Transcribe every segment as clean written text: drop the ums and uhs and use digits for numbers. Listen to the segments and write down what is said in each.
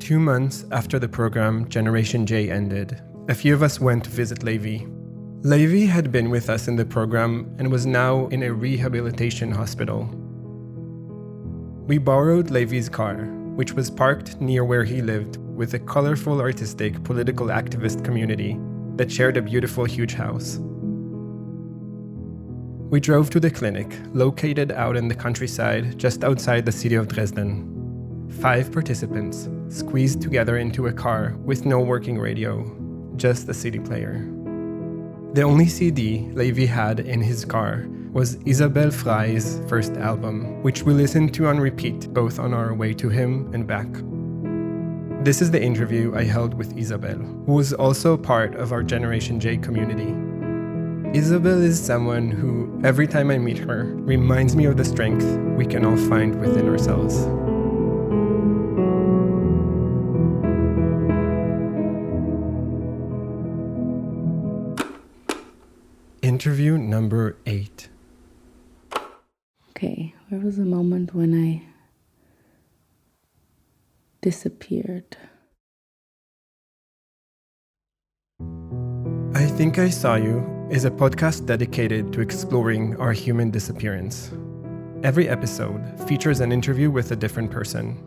2 months after the program Generation J ended, a few of us went to visit Levi. Levi had been with us in the program and was now in a rehabilitation hospital. We borrowed Levi's car, which was parked near where he lived, with a colorful, artistic, political activist community that shared a beautiful, huge house. We drove to the clinic, located out in the countryside just outside the city of Dresden. 5 participants, squeezed together into a car with no working radio, just a CD player. The only CD Levi had in his car was Isabel Frey's first album, which we listened to on repeat both on our way to him and back. This is the interview I held with Isabel, who was also part of our Generation J community. Isabel is someone who, every time I meet her, reminds me of the strength we can all find within ourselves. Interview number 8. Okay, where was the moment when I disappeared? I Think I Saw You is a podcast dedicated to exploring our human disappearance. Every episode features an interview with a different person.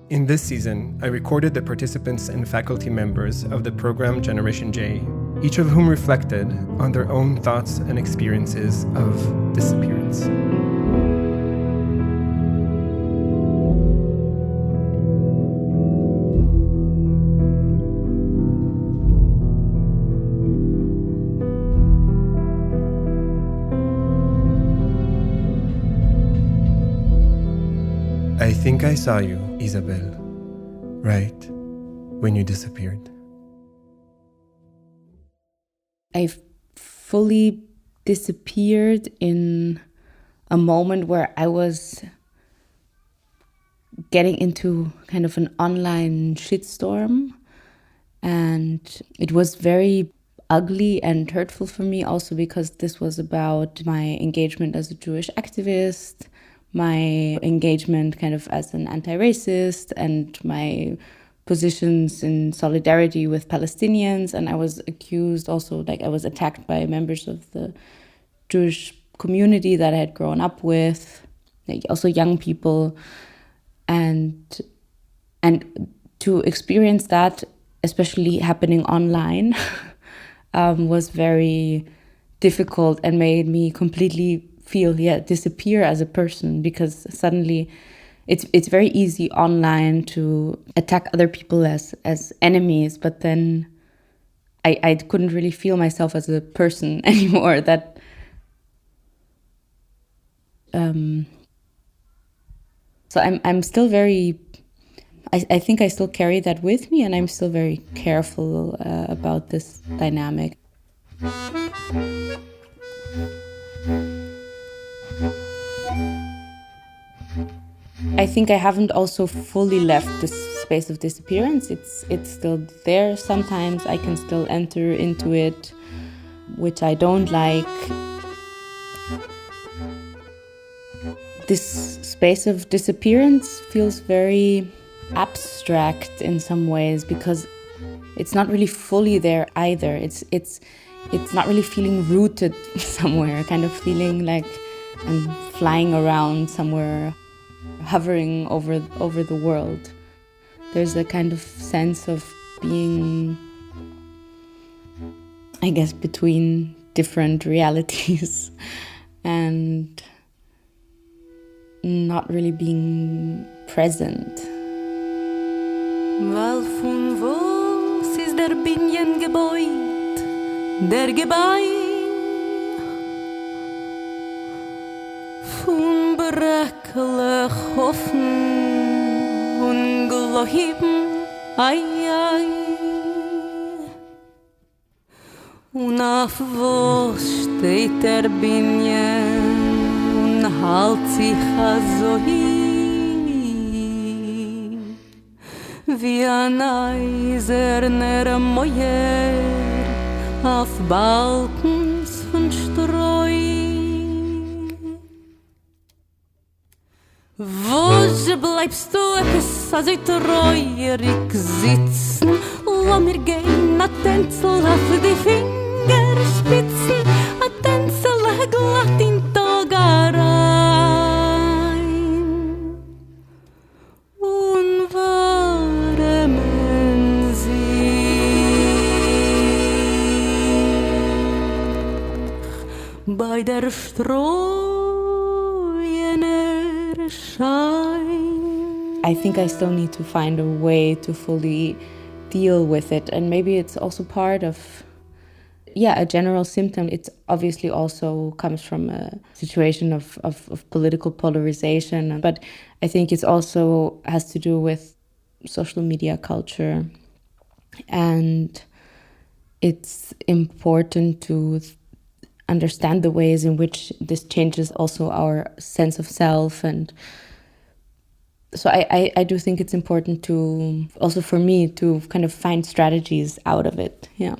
In this season, I recorded the participants and faculty members of the program Generation J, each of whom reflected on their own thoughts and experiences of disappearance. I think I saw you, Isabel, right when you disappeared. I fully disappeared in a moment where I was getting into kind of an online shitstorm, and it was very ugly and hurtful for me also because this was about my engagement as a Jewish activist, my engagement kind of as an anti-racist, and my positions in solidarity with Palestinians. And I was accused also, like I was attacked by members of the Jewish community that I had grown up with, like also young people. And to experience that, especially happening online, was very difficult and made me completely disappear as a person, because suddenly it's very easy online to attack other people as enemies, but then I couldn't really feel myself as a person anymore. That so I'm still very, I think I still carry that with me, and I'm still very careful about this dynamic. I think I haven't also fully left this space of disappearance. It's still there. Sometimes I can still enter into it, which I don't like. This space of disappearance feels very abstract in some ways, because it's not really fully there either. It's not really feeling rooted somewhere, kind of feeling like I'm flying around somewhere, hovering over the world. There's a kind of sense of being, I guess, between different realities and not really being present. Weil von was ist der Binyan gebeut, der Gebein von Brekele hoffen und Glauben, ai ai. Und auf was steht der Binyan und halt sich also hin, wie ein eiserner Mäuer auf Balkens von Streu. Wo Oder bleibst du etwas also treuerig sitzen? Lass mir gehen, a Tänzel auf die Fingerspitzen, a Tänzel glatt in Tag rein. Und warmen sich bei der streuener Schein. I think I still need to find a way to fully deal with it, and maybe it's also part of a general symptom. It obviously also comes from a situation of political polarization, but I think it also has to do with social media culture, and it's important to understand the ways in which this changes also our sense of self. And so I do think it's important to, also for me, to kind of find strategies out of it, yeah.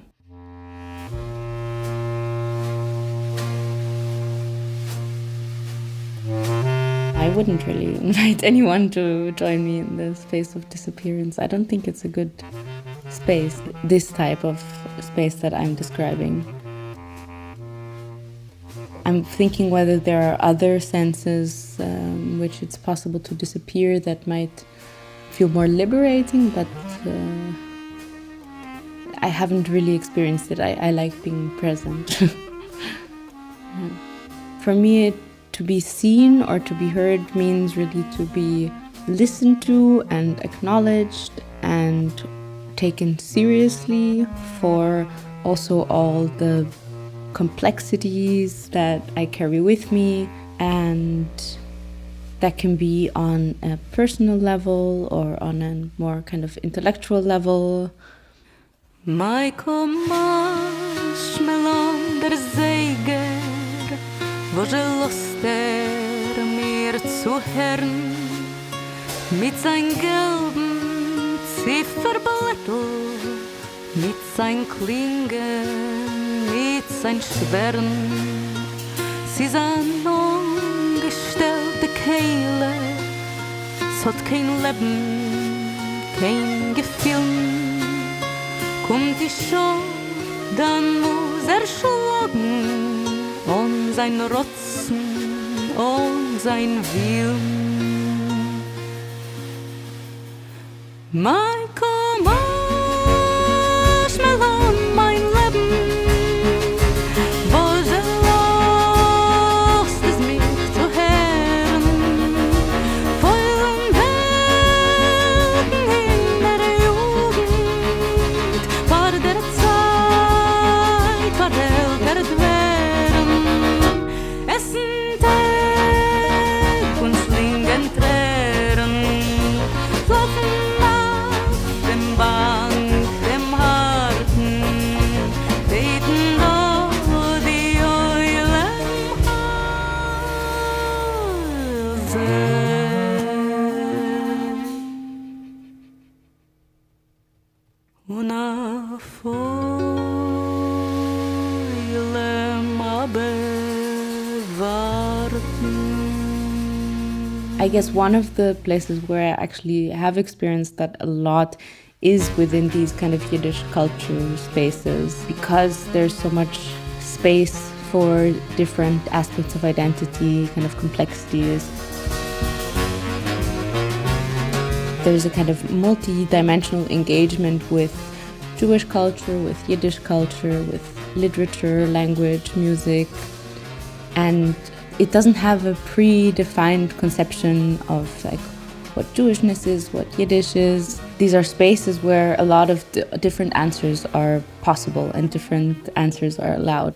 I wouldn't really invite anyone to join me in the space of disappearance. I don't think it's a good space, this type of space that I'm describing. I'm thinking whether there are other senses which it's possible to disappear that might feel more liberating, but I haven't really experienced it. I like being present. For me, to be seen or to be heard means really to be listened to and acknowledged and taken seriously for also all the complexities that I carry with me, and that can be on a personal level or on a more kind of intellectual level. Majko, masz melon der Seiger, wo Lust mir zu hören, mit sein gelben Zifferblättel, mit sein Klingen, mit sein Schweren. Sie ist an angestellte Kehle, es hat kein Leben, kein Gefühl. Kommt die Show, dann muss schlagen, und sein Rotzen, und sein Willen. Majko, mach mal an mein Leben, wo lost es mich zu hören, vollen Welten in der Jugend, war der Zeit, war älter werden, essen Tag und slingen Tränen, schlafen auf dem Bank, dem Harten, beten da die Eule im Halse. Und auf Eule warten. I guess one of the places where I actually have experienced that a lot is within these kind of Yiddish culture spaces, because there's so much space for different aspects of identity, kind of complexities. There's a kind of multi-dimensional engagement with Jewish culture, with Yiddish culture, with literature, language, music, and it doesn't have a predefined conception of like what Jewishness is, what Yiddish is. These are spaces where a lot of different answers are possible and different answers are allowed.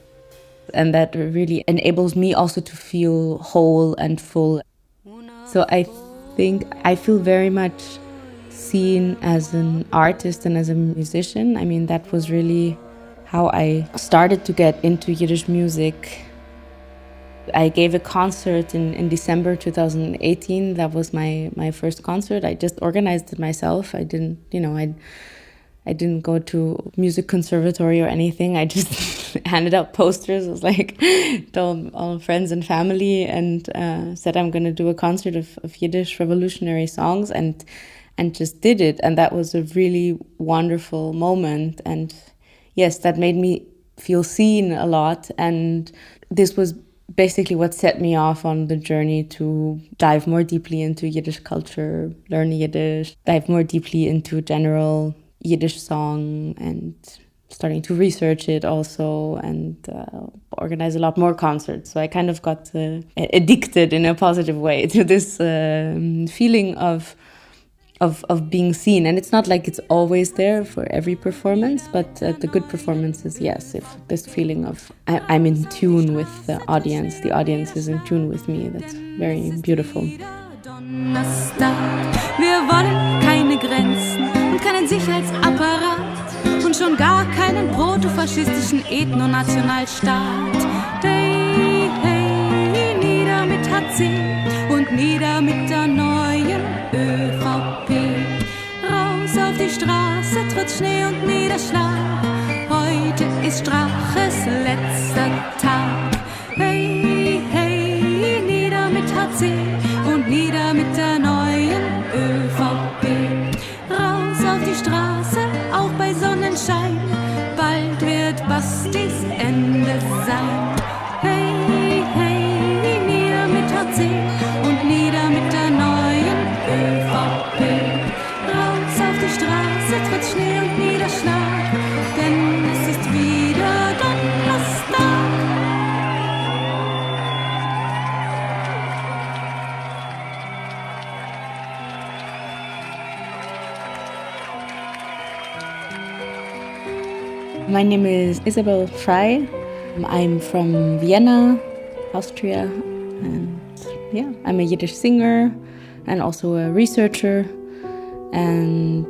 And that really enables me also to feel whole and full. So I think I feel very much seen as an artist and as a musician. I mean, that was really how I started to get into Yiddish music. I gave a concert in December 2018. That was my first concert. I just organized it myself. I didn't go to music conservatory or anything. I just handed out posters. It was like to all friends and family, and said I'm going to do a concert of Yiddish revolutionary songs, and just did it. And that was a really wonderful moment. And yes, that made me feel seen a lot. And this was basically what set me off on the journey to dive more deeply into Yiddish culture, learn Yiddish, dive more deeply into general Yiddish song, and starting to research it also, and organize a lot more concerts. So I kind of got addicted in a positive way to this feeling of being seen. And it's not like it's always there for every performance, but the good performances, yes, if this feeling of I'm in tune with the audience is in tune with me, that's very beautiful. Wir wollen keine Grenzen und keinen Sicherheitsapparat und schon gar keinen protofaschistischen Ethnonationalstaat. Hey, hey, nieder mit HC und nieder mit der neuen ÖVP. Raus auf die Straße, trotz Schnee und Niederschlag. Heute ist Straches letzter Tag. Hey, hey, nieder mit HC und nieder mit der neuen ÖVP. Raus auf die Straße, auch bei Sonnenschein. Bald wird Bastis Ende sein. Hey, hey, nieder mit HC und nieder mit der neuen ÖVP. Raus auf die Straße, trotz Schnee und Niederschlag, denn es ist wieder Donnerstag. My name is Isabel Frey. I'm from Vienna, Austria, and yeah, I'm a Yiddish singer and also a researcher, and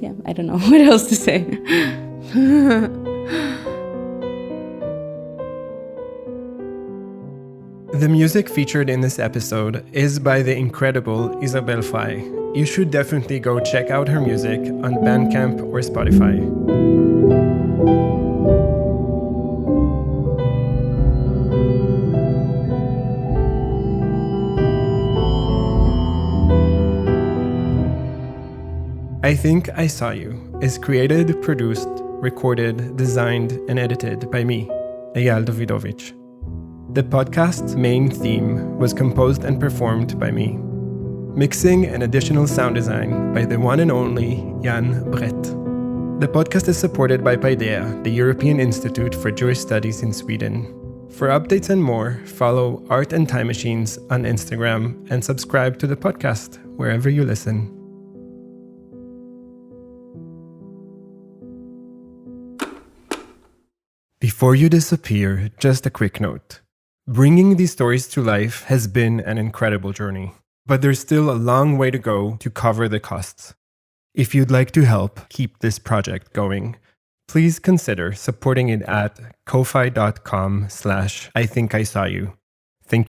yeah, I don't know what else to say. The music featured in this episode is by the incredible Isabel Frey. You should definitely go check out her music on Bandcamp or Spotify. I Think I Saw You is created, produced, recorded, designed, and edited by me, Eyal Davidovitch. The podcast's main theme was composed and performed by me. Mixing and additional sound design by the one and only Jan Brett. The podcast is supported by Paideia, the European Institute for Jewish Studies in Sweden. For updates and more, follow Art and Time Machines on Instagram and subscribe to the podcast wherever you listen. Before you disappear, just a quick note. Bringing these stories to life has been an incredible journey, but there's still a long way to go to cover the costs. If you'd like to help keep this project going, please consider supporting it at ko-fi.com/IthinkIsawYou.